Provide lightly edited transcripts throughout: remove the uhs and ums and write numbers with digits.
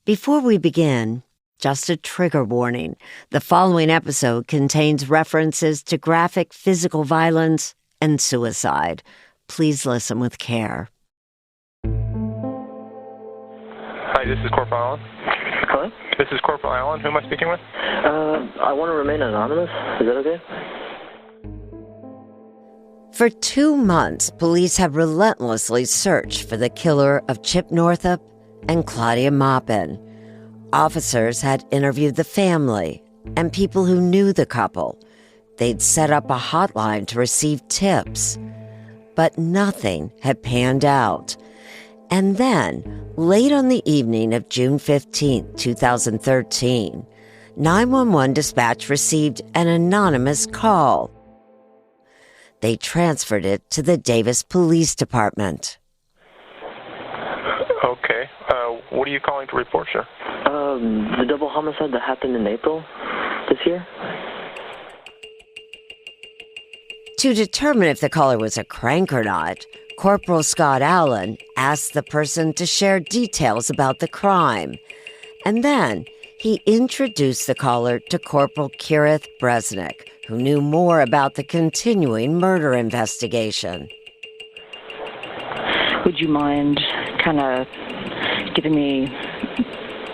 Before we begin, just a trigger warning. The following episode contains references to graphic physical violence and suicide. Please listen with care. Hi, this is Corporal Allen. Hello? This is Corporal Allen. Who am I speaking with? I want to remain anonymous. Is that okay? For 2 months, police have relentlessly searched for the killer of Chip Northup and Claudia Maupin. Officers had interviewed the family and people who knew the couple. They'd set up a hotline to receive tips, but nothing had panned out. And then, late on the evening of June 15, 2013, 911 dispatch received an anonymous call. They transferred it to the Davis Police Department. Okay. What are you calling to report, sir? The double homicide that happened in April this year? To determine if the caller was a crank or not, Corporal Scott Allen asked the person to share details about the crime. And then he introduced the caller to Corporal Kirith Bresnick, who knew more about the continuing murder investigation. Would you mind kind of giving me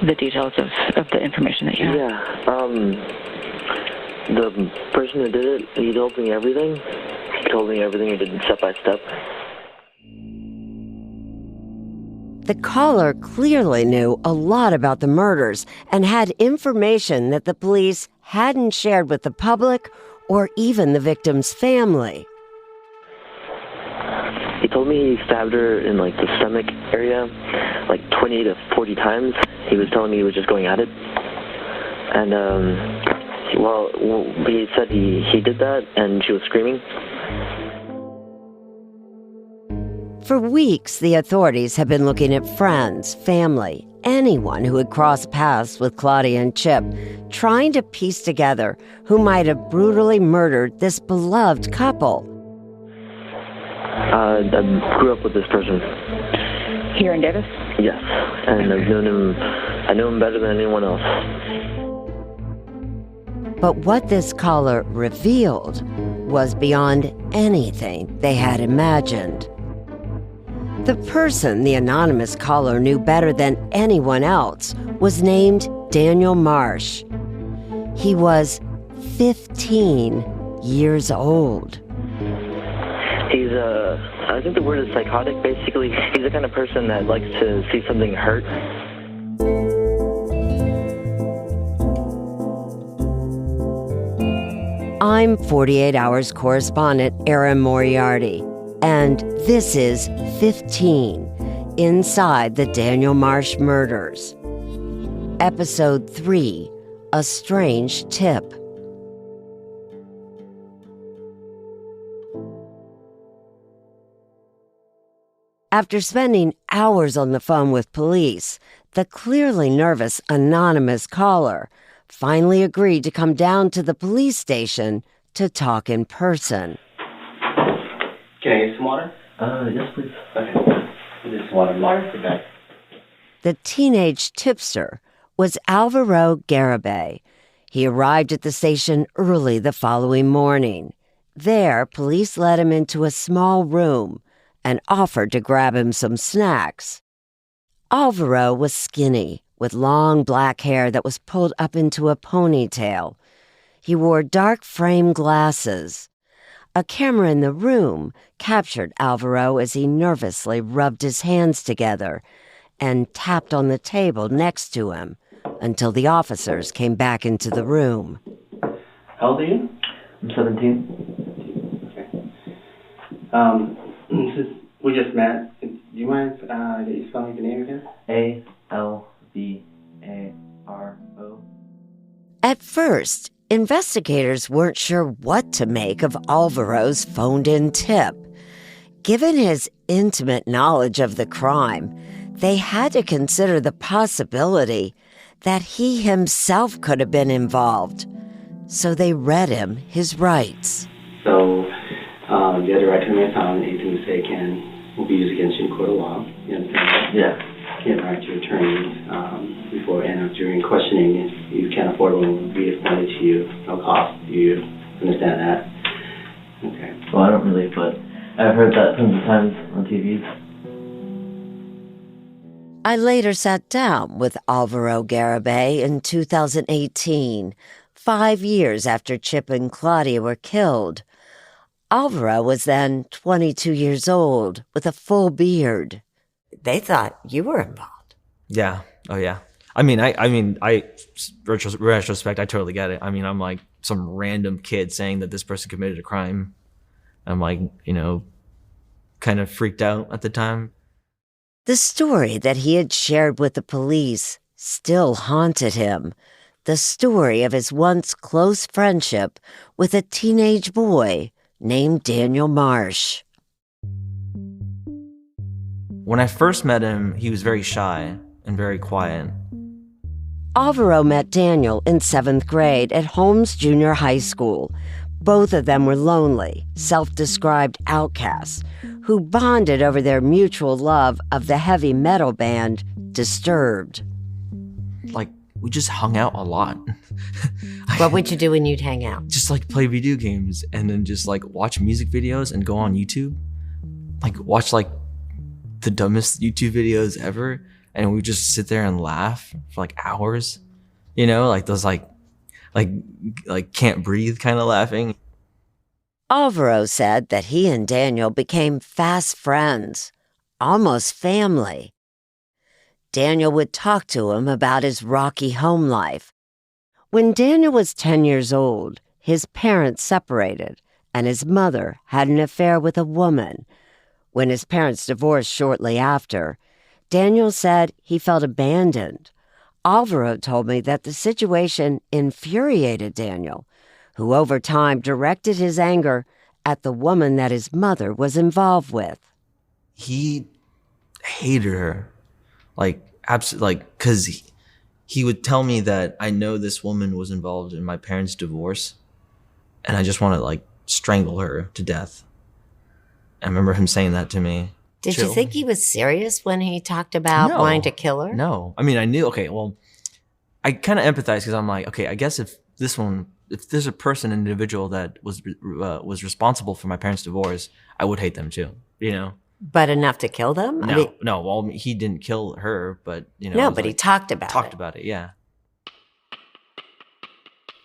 the details of the information that you have? Yeah. The person who did it, he told me everything. He told me everything he did step by step. The caller clearly knew a lot about the murders and had information that the police hadn't shared with the public or even the victim's family. He told me he stabbed her in, the stomach area, 20 to 40 times. He was telling me he was just going at it. And, he said he did that, and she was screaming. For weeks, the authorities have been looking at friends, family, anyone who had crossed paths with Claudia and Chip, trying to piece together who might have brutally murdered this beloved couple. I grew up with this person. Here in Davis? Yes, and I knew him better than anyone else. But what this caller revealed was beyond anything they had imagined. The person the anonymous caller knew better than anyone else was named Daniel Marsh. He was 15 years old. He's I think the word is psychotic, basically. He's the kind of person that likes to see something hurt. I'm 48 Hours correspondent Erin Moriarty, and this is 15 Inside the Daniel Marsh Murders. Episode 3, A Strange Tip. After spending hours on the phone with police, the clearly nervous anonymous caller finally agreed to come down to the police station to talk in person. Can I get some water? Yes, please. Okay. This is water. Okay. The teenage tipster was Alvaro Garibay. He arrived at the station early the following morning. There, police led him into a small room and offered to grab him some snacks. Alvaro was skinny, with long black hair that was pulled up into a ponytail. He wore dark frame glasses. A camera in the room captured Alvaro as he nervously rubbed his hands together and tapped on the table next to him until the officers came back into the room. How old are you? I'm 17. Okay. We just met. Do you mind that you spell me the name again? Alvaro. At first, investigators weren't sure what to make of Alvaro's phoned-in tip. Given his intimate knowledge of the crime, they had to consider the possibility that he himself could have been involved. So they read him his rights. So, you have the right to remain silent. Anything you say will be used against you in court of law. You understand that? Yeah. getting right to attorneys before and during questioning. If you can't afford one, will be appointed to you, no cost. Do you understand that? Okay. Well, I don't really, but I've heard that tons of times on TVs. I later sat down with Alvaro Garibay in 2018, 5 years after Chip and Claudia were killed. Alvaro was then 22 years old with a full beard. They thought you were involved. Yeah. Oh, yeah. I retrospect, I totally get it. I mean, I'm like some random kid saying that this person committed a crime. I'm like, kind of freaked out at the time. The story that he had shared with the police still haunted him. The story of his once close friendship with a teenage boy named Daniel Marsh. When I first met him, he was very shy and very quiet. Alvaro met Daniel in 7th grade at Holmes Junior High School. Both of them were lonely, self-described outcasts who bonded over their mutual love of the heavy metal band Disturbed. Like, we just hung out a lot. What would you do when you'd hang out? Just like play video games and then just like watch music videos and go on YouTube. Like watch like the dumbest YouTube videos ever, and we just sit there and laugh for like hours. Like those like can't breathe kind of laughing. Alvaro said that he and Daniel became fast friends, almost family. Daniel would talk to him about his rocky home life. When Daniel was 10 years old, his parents separated, and his mother had an affair with a woman. When his parents divorced shortly after, Daniel said he felt abandoned. Alvaro told me that the situation infuriated Daniel, who over time directed his anger at the woman that his mother was involved with. He hated her, absolutely, because he would tell me that I know this woman was involved in my parents' divorce, and I just want to strangle her to death. I remember him saying that to me. Did you think he was serious when he talked about wanting to kill her? No. I mean, I knew, okay, well, I kind of empathize because I'm like, okay, I guess if there's a person, an individual that was responsible for my parents' divorce, I would hate them too, But enough to kill them? No. Well, he didn't kill her, but, No, but he talked about it. Talked about it, yeah.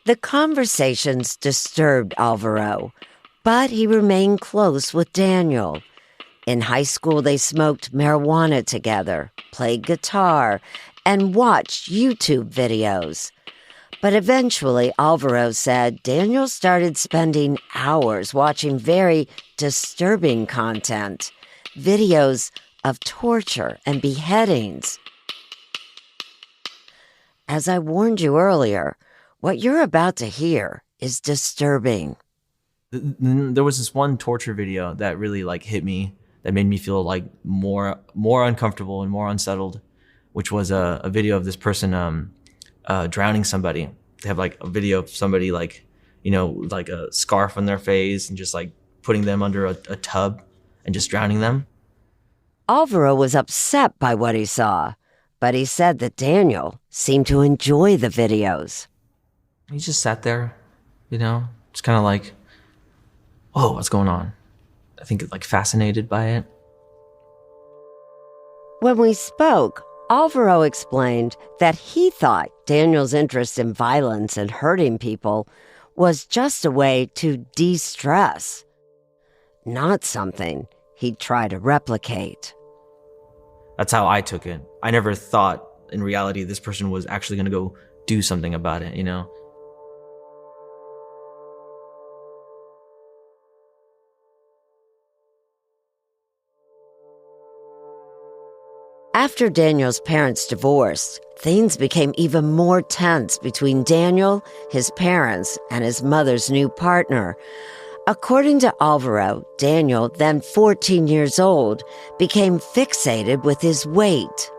The conversations disturbed Alvaro, but he remained close with Daniel. In high school, they smoked marijuana together, played guitar, and watched YouTube videos. But eventually, Alvaro said Daniel started spending hours watching very disturbing content, videos of torture and beheadings. As I warned you earlier, what you're about to hear is disturbing. There was this one torture video that really hit me, that made me feel more uncomfortable and more unsettled, which was a video of this person drowning somebody. They have a video of somebody a scarf on their face and just putting them under a tub and just drowning them. Alvaro was upset by what he saw, but he said that Daniel seemed to enjoy the videos. He just sat there, just kind of whoa, what's going on? I think fascinated by it. When we spoke, Alvaro explained that he thought Daniel's interest in violence and hurting people was just a way to de-stress, not something he'd try to replicate. That's how I took it. I never thought, in reality, this person was actually going to go do something about it, After Daniel's parents divorced, things became even more tense between Daniel, his parents, and his mother's new partner. According to Alvaro, Daniel, then 14 years old, became fixated with his weight.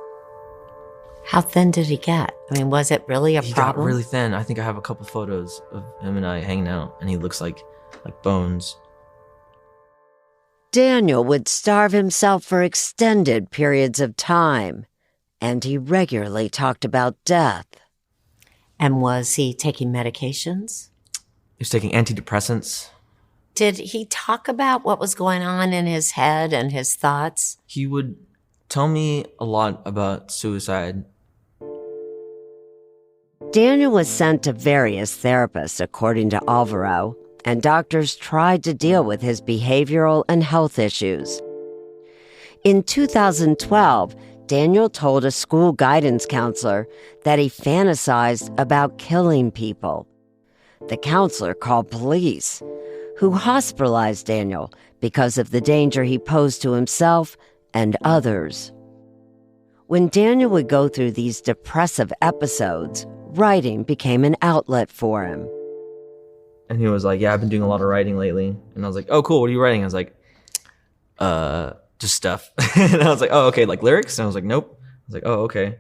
How thin did he get? I mean, was it really a problem? He got really thin. I think I have a couple photos of him and I hanging out, and he looks like bones. Daniel would starve himself for extended periods of time. and he regularly talked about death. And was he taking medications? He was taking antidepressants. Did he talk about what was going on in his head and his thoughts? He would tell me a lot about suicide. Daniel was sent to various therapists, according to Alvaro, and doctors tried to deal with his behavioral and health issues. In 2012, Daniel told a school guidance counselor that he fantasized about killing people. The counselor called police, who hospitalized Daniel because of the danger he posed to himself and others. When Daniel would go through these depressive episodes, writing became an outlet for him. And he was like, yeah, I've been doing a lot of writing lately. And I was like, oh, cool. What are you writing? I was like, just stuff. And I was like, oh, okay, like lyrics? And I was like, nope. I was like, oh, okay.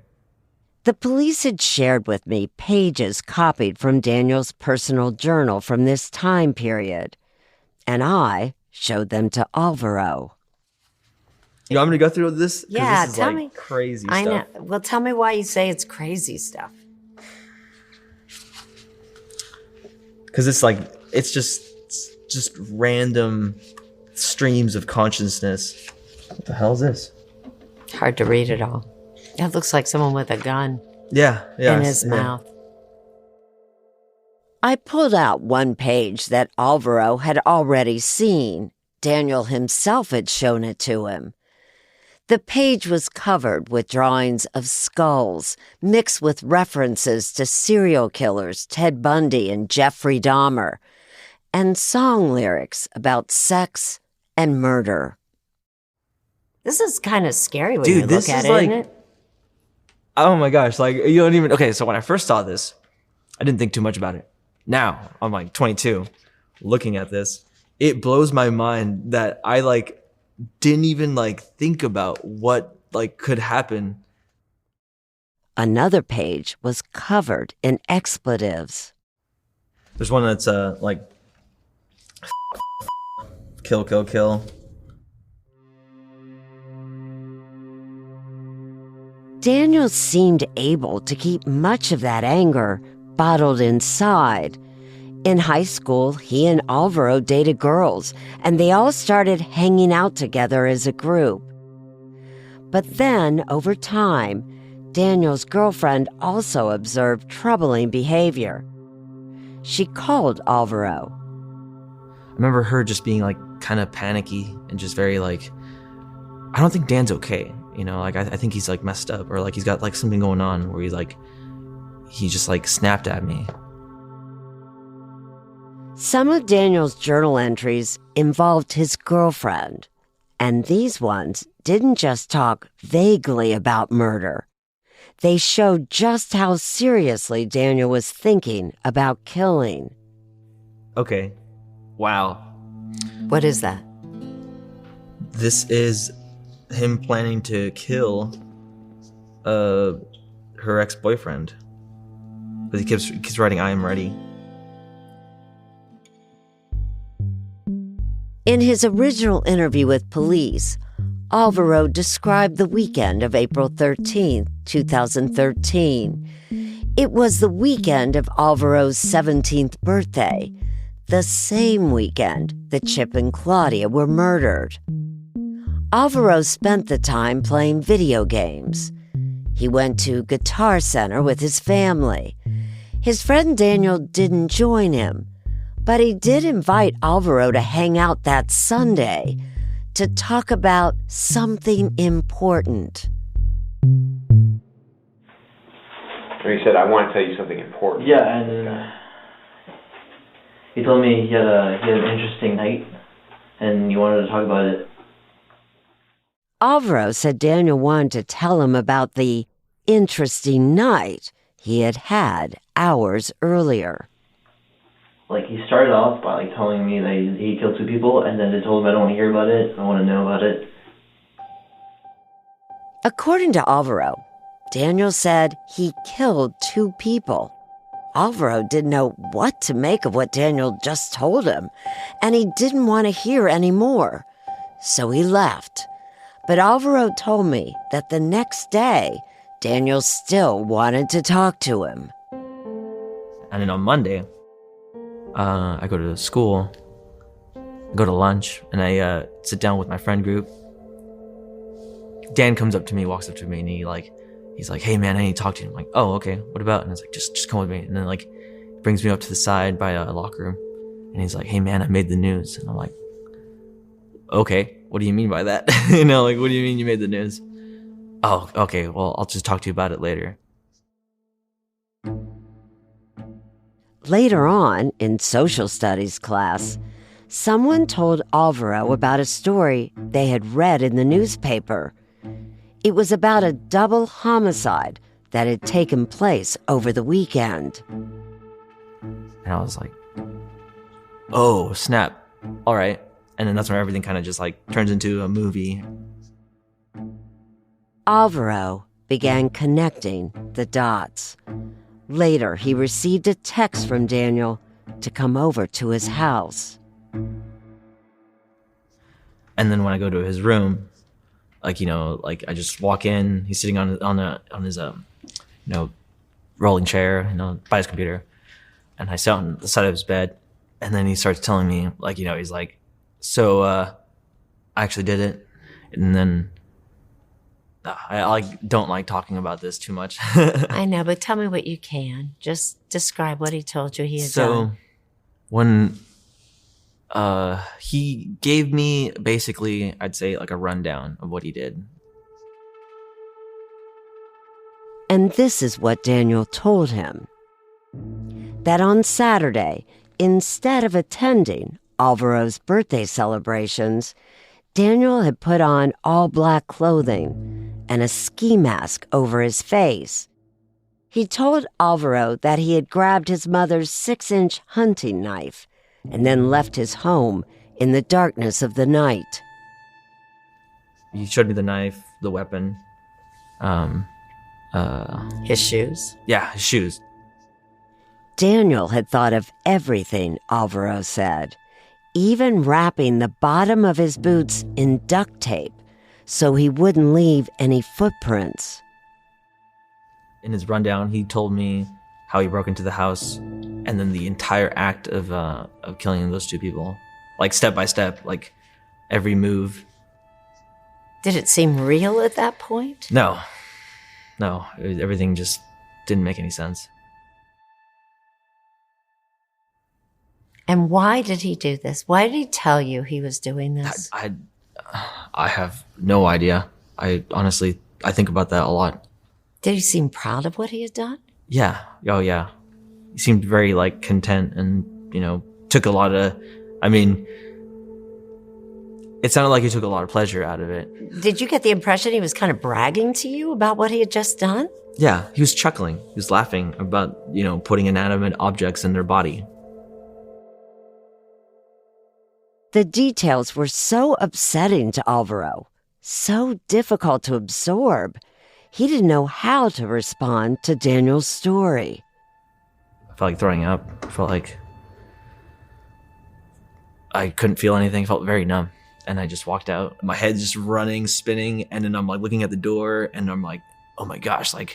The police had shared with me pages copied from Daniel's personal journal from this time period, and I showed them to Alvaro. You want me to go through this? 'Cause Yeah, this is tell like me. Crazy I know. stuff. Well, tell me why you say it's crazy stuff. Because it's just random streams of consciousness. What the hell is this? Hard to read it all. It looks like someone with a gun Yeah. in his mouth. I pulled out one page that Alvaro had already seen. Daniel himself had shown it to him. The page was covered with drawings of skulls, mixed with references to serial killers Ted Bundy and Jeffrey Dahmer, and song lyrics about sex and murder. This is kind of scary when Dude, you look this at is it, like- isn't it? Oh my gosh, like you don't even. Okay, so when I first saw this, I didn't think too much about it. Now I'm like 22, looking at this, it blows my mind that I didn't even think about what could happen. Another page was covered in expletives. There's one that's kill, kill, kill. Daniel seemed able to keep much of that anger bottled inside. In high school, he and Alvaro dated girls, and they all started hanging out together as a group. But then, over time, Daniel's girlfriend also observed troubling behavior. She called Alvaro. I remember her just being kind of panicky and just very I don't think Dan's okay. You know, I think he's messed up, or he's got something going on where he just snapped at me. Some of Daniel's journal entries involved his girlfriend, and these ones didn't just talk vaguely about murder. They showed just how seriously Daniel was thinking about killing. Okay. Wow. What is that? This is him planning to kill her ex-boyfriend. But he keeps writing, I am ready. In his original interview with police, Alvaro described the weekend of April 13, 2013. It was the weekend of Alvaro's 17th birthday, the same weekend that Chip and Claudia were murdered. Alvaro spent the time playing video games. He went to Guitar Center with his family. His friend Daniel didn't join him, but he did invite Alvaro to hang out that Sunday to talk about something important. He said, I want to tell you something important. Yeah, and he told me he had an interesting night, and you wanted to talk about it. Alvaro said Daniel wanted to tell him about the interesting night he had had hours earlier. He started off by telling me that he killed 2 people, and then they told him I don't want to hear about it, I want to know about it. According to Alvaro, Daniel said he killed 2 people. Alvaro didn't know what to make of what Daniel just told him, and he didn't want to hear any more, so he left. But Alvaro told me that the next day, Daniel still wanted to talk to him. And then on Monday, I go to school, go to lunch, and I sit down with my friend group. Dan comes up to me, walks up to me, and he's like, "Hey man, I need to talk to you." I'm like, "Oh, okay, what about?" And I was like, just come with me. And then like brings me up to the side by a locker room, and he's like, "Hey man, I made the news." And I'm like, "Okay, what do you mean by that?" Like, what do you mean you made the news? "Oh, okay, well, I'll just talk to you about it later." Later on, in social studies class, someone told Alvaro about a story they had read in the newspaper. It was about a double homicide that had taken place over the weekend. And I was like, "Oh, snap. All right." And then that's where everything kind of just like turns into a movie. Alvaro began connecting the dots. Later, he received a text from Daniel to come over to his house. And then when I go to his room, like I just walk in. He's sitting on his rolling chair, by his computer, and I sit on the side of his bed. And then he starts telling me, he's like, "So, I actually did it." And then I don't like talking about this too much. I know, but tell me what you can. Just describe what he told you he had done. So when he gave me basically, I'd say like a rundown of what he did. And this is what Daniel told him. That on Saturday, instead of attending Alvaro's birthday celebrations, Daniel had put on all black clothing and a ski mask over his face. He told Alvaro that he had grabbed his mother's 6-inch hunting knife and then left his home in the darkness of the night. He showed me the knife, the weapon, His shoes. yeah, his shoes. Daniel had thought of everything Alvaro said, even wrapping the bottom of his boots in duct tape so he wouldn't leave any footprints. In his rundown, he told me how he broke into the house and then the entire act of killing those two people, like step by step, like every move. Did it seem real at that point? No, everything just didn't make any sense. And why did he do this? Why did he tell you he was doing this? I have no idea. I think about that a lot. Did he seem proud of what he had done? Yeah. Oh, yeah. He seemed very, content and, took a lot of... it sounded like he took a lot of pleasure out of it. Did you get the impression he was kind of bragging to you about what he had just done? Yeah, he was chuckling. He was laughing about, putting inanimate objects in their body. The details were so upsetting to Alvaro, so difficult to absorb. He didn't know how to respond to Daniel's story. I felt like throwing up. I felt like I couldn't feel anything. I felt very numb. And I just walked out. My head's just running, spinning, and then I'm looking at the door and I'm like, oh my gosh, I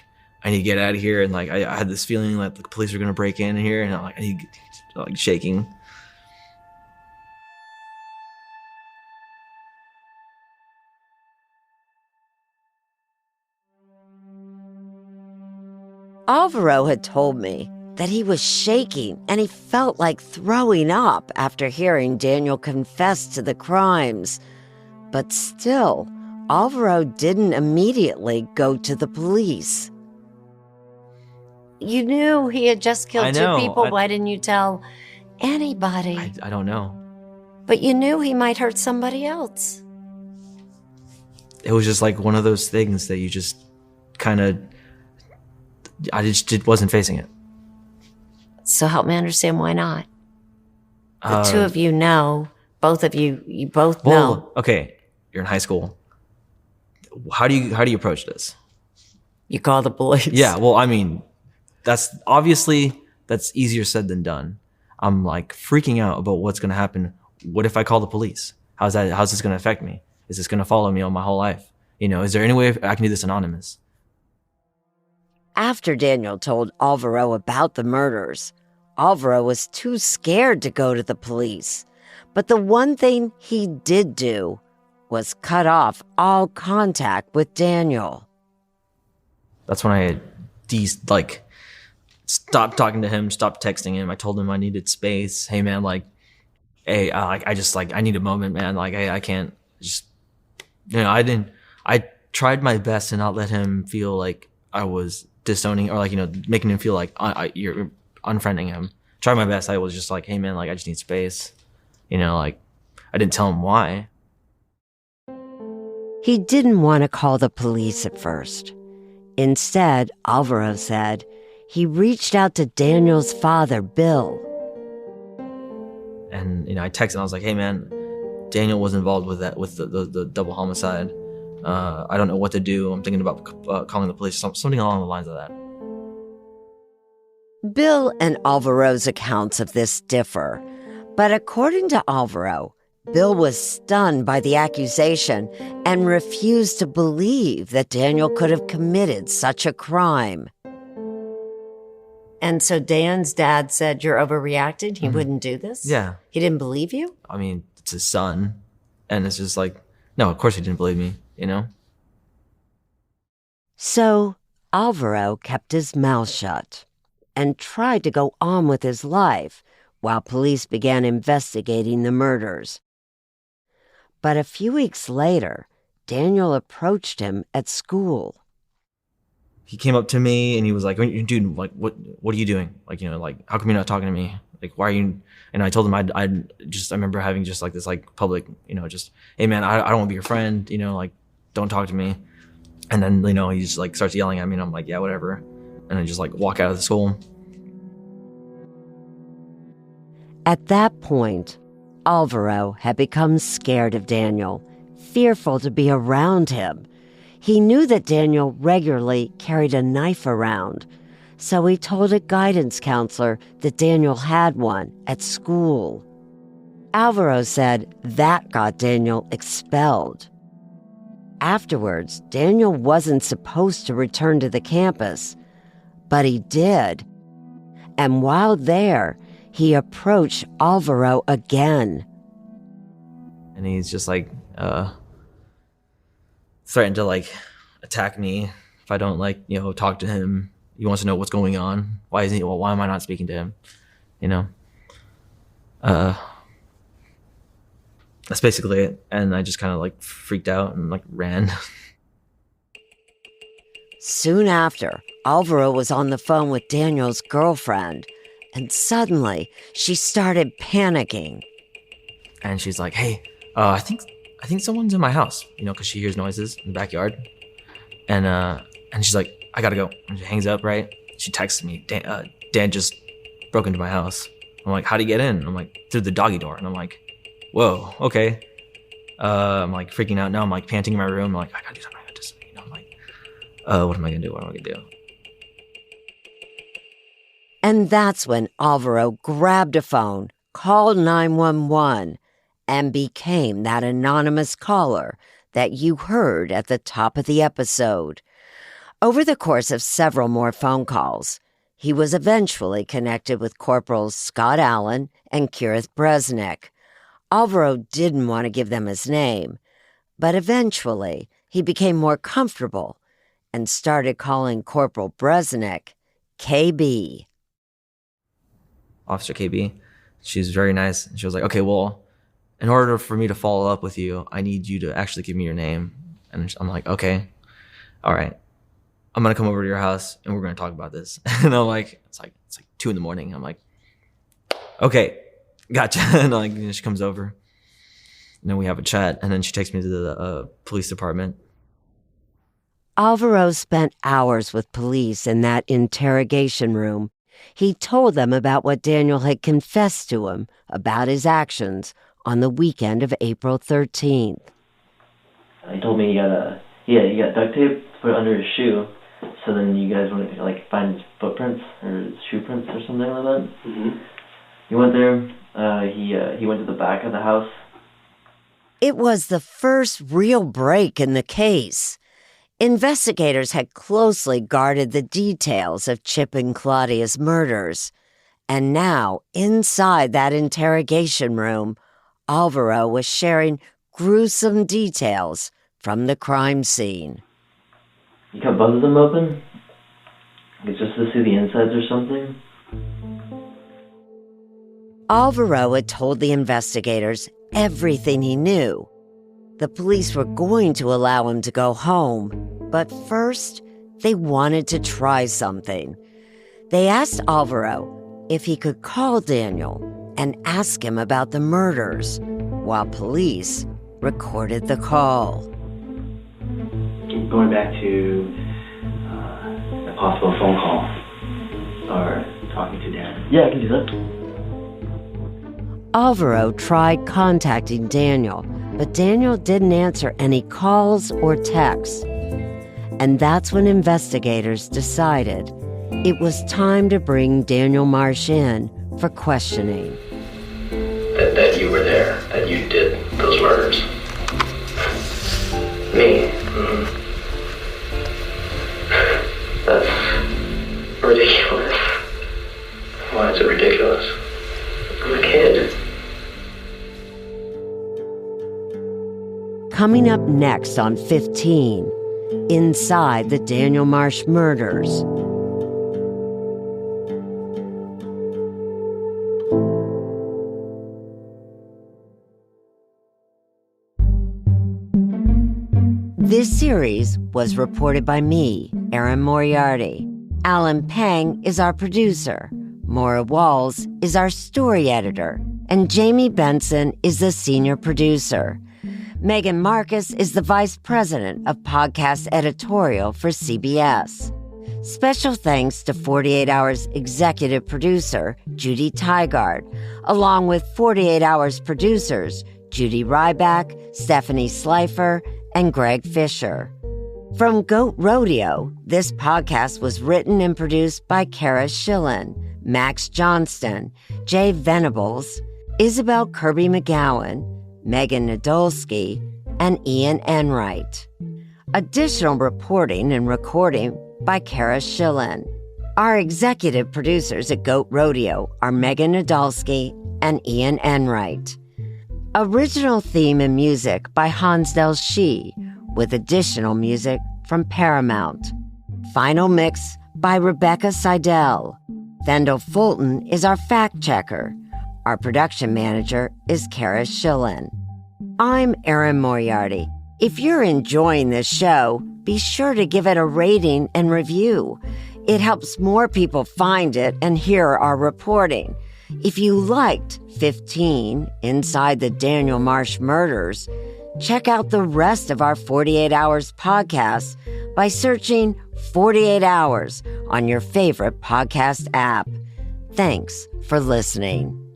need to get out of here. And I had this feeling that the police are gonna break in here, and I need shaking. Alvaro had told me that he was shaking and he felt like throwing up after hearing Daniel confess to the crimes. But still, Alvaro didn't immediately go to the police. You knew he had just killed two people. Why didn't you tell anybody? I don't know. But you knew he might hurt somebody else. It was just one of those things that you just kind of... I just wasn't facing it. So help me understand why not. The two of you know, both of you both know. Okay, you're in high school. How do you approach this? You call the police. Yeah, well, that's easier said than done. I'm freaking out about what's gonna happen. What if I call the police? How's this gonna affect me? Is this gonna follow me all my whole life? Is there any way I can do this anonymous? After Daniel told Alvaro about the murders, Alvaro was too scared to go to the police. But the one thing he did do was cut off all contact with Daniel. That's when I stopped talking to him, stopped texting him. I told him I needed space. Hey man, hey, I need a moment, man. I can't just, I tried my best to not let him feel like I was disowning or making him feel like you're unfriending him. Tried my best. I was just like, hey man, I just need space. I didn't tell him why. He didn't want to call the police at first. Instead, Alvaro said he reached out to Daniel's father, Bill. And, I texted him. I was like, hey, man, Daniel was involved with the double homicide. I don't know what to do. I'm thinking about calling the police, something along the lines of that. Bill and Alvaro's accounts of this differ. But according to Alvaro, Bill was stunned by the accusation and refused to believe that Daniel could have committed such a crime. And so Dan's dad said, you're overreacting? He wouldn't do this? Yeah. He didn't believe you? I mean, it's his son. And it's just no, of course he didn't believe me, So Alvaro kept his mouth shut and tried to go on with his life while police began investigating the murders. But a few weeks later, Daniel approached him at school. He came up to me and he was like, dude, what are you doing? How come you're not talking to me? Why are you? And I told him I remember having just this public, just, hey man, I don't want to be your friend, don't talk to me. And then, he just starts yelling at me and I'm like, yeah, whatever. And I just walk out of the school. At that point, Alvaro had become scared of Daniel, fearful to be around him. He knew that Daniel regularly carried a knife around, so he told a guidance counselor that Daniel had one at school. Alvaro said that got Daniel expelled. Afterwards, Daniel wasn't supposed to return to the campus, but he did. And while there, he approached Alvaro again. And he's just threatened to attack me if I don't talk to him. He wants to know what's going on. Why am I not speaking to him? That's basically it. And I just kind of freaked out and ran. Soon after, Alvaro was on the phone with Daniel's girlfriend, and suddenly she started panicking. And she's like, hey, I think someone's in my house, because she hears noises in the backyard. And she's like, I gotta go. And she hangs up, right? She texts me, Dan just broke into my house. I'm like, how'd he get in? I'm like, through the doggy door. And I'm like, whoa, okay. I'm freaking out now. I'm panting in my room. I'm like, I gotta do something. I'm like, what am I gonna do? What am I gonna do? And that's when Alvaro grabbed a phone, called 911, and became that anonymous caller that you heard at the top of the episode. Over the course of several more phone calls, he was eventually connected with Corporals Scott Allen and Kirith Bresnik. Alvaro didn't want to give them his name, but eventually he became more comfortable and started calling Corporal Bresnik KB. Officer KB, she's very nice. She was like, okay, well, in order for me to follow up with you, I need you to actually give me your name. And I'm like, okay, all right. I'm going to come over to your house and we're going to talk about this. And I'm like, it's like 2 a.m. I'm like, okay, gotcha. And she comes over and then we have a chat and then she takes me to the police department. Alvaro spent hours with police in that interrogation room. He told them about what Daniel had confessed to him about his actions on the weekend of April 13th. He told me he got duct tape to put under his shoe, so then you guys wouldn't find his footprints or his shoe prints or something like that. Mm-hmm. He went there. He went to the back of the house. It was the first real break in the case. Investigators had closely guarded the details of Chip and Claudia's murders, and now, inside that interrogation room, Alvaro was sharing gruesome details from the crime scene. You cut both of them open? It's just to see the insides or something? Alvaro had told the investigators everything he knew. The police were going to allow him to go home, but first, they wanted to try something. They asked Alvaro if he could call Daniel and ask him about the murders, while police recorded the call. Going back to a possible phone call or talking to Dan. Yeah, I can do that. Alvaro tried contacting Daniel, but Daniel didn't answer any calls or texts. And that's when investigators decided it was time to bring Daniel Marsh in for questioning. That you were there, that you did those murders. Me? Mm-hmm. That's ridiculous. Why is it ridiculous? I'm a kid. Coming up next on 15, inside the Daniel Marsh murders. This series was reported by me, Erin Moriarty. Alan Peng is our producer. Maura Walls is our story editor. And Jamie Benson is the senior producer. Megan Marcus is the vice president of podcast editorial for CBS. Special thanks to 48 Hours executive producer, Judy Tygard, along with 48 Hours producers, Judy Ryback, Stephanie Slifer, and Greg Fisher. From Goat Rodeo, this podcast was written and produced by Kara Schillen, Max Johnston, Jay Venables, Isabel Kirby McGowan, Megan Nadolski, and Ian Enright. Additional reporting and recording by Kara Schillen. Our executive producers at Goat Rodeo are Megan Nadolski and Ian Enright. Original theme and music by Hansdale Shee, with additional music from Paramount. Final mix by Rebecca Seidel. Vendel Fulton is our fact checker. Our production manager is Kara Schillen. I'm Erin Moriarty. If you're enjoying this show, be sure to give it a rating and review. It helps more people find it and hear our reporting. If you liked 15, Inside the Daniel Marsh Murders, check out the rest of our 48 Hours podcast by searching 48 Hours on your favorite podcast app. Thanks for listening.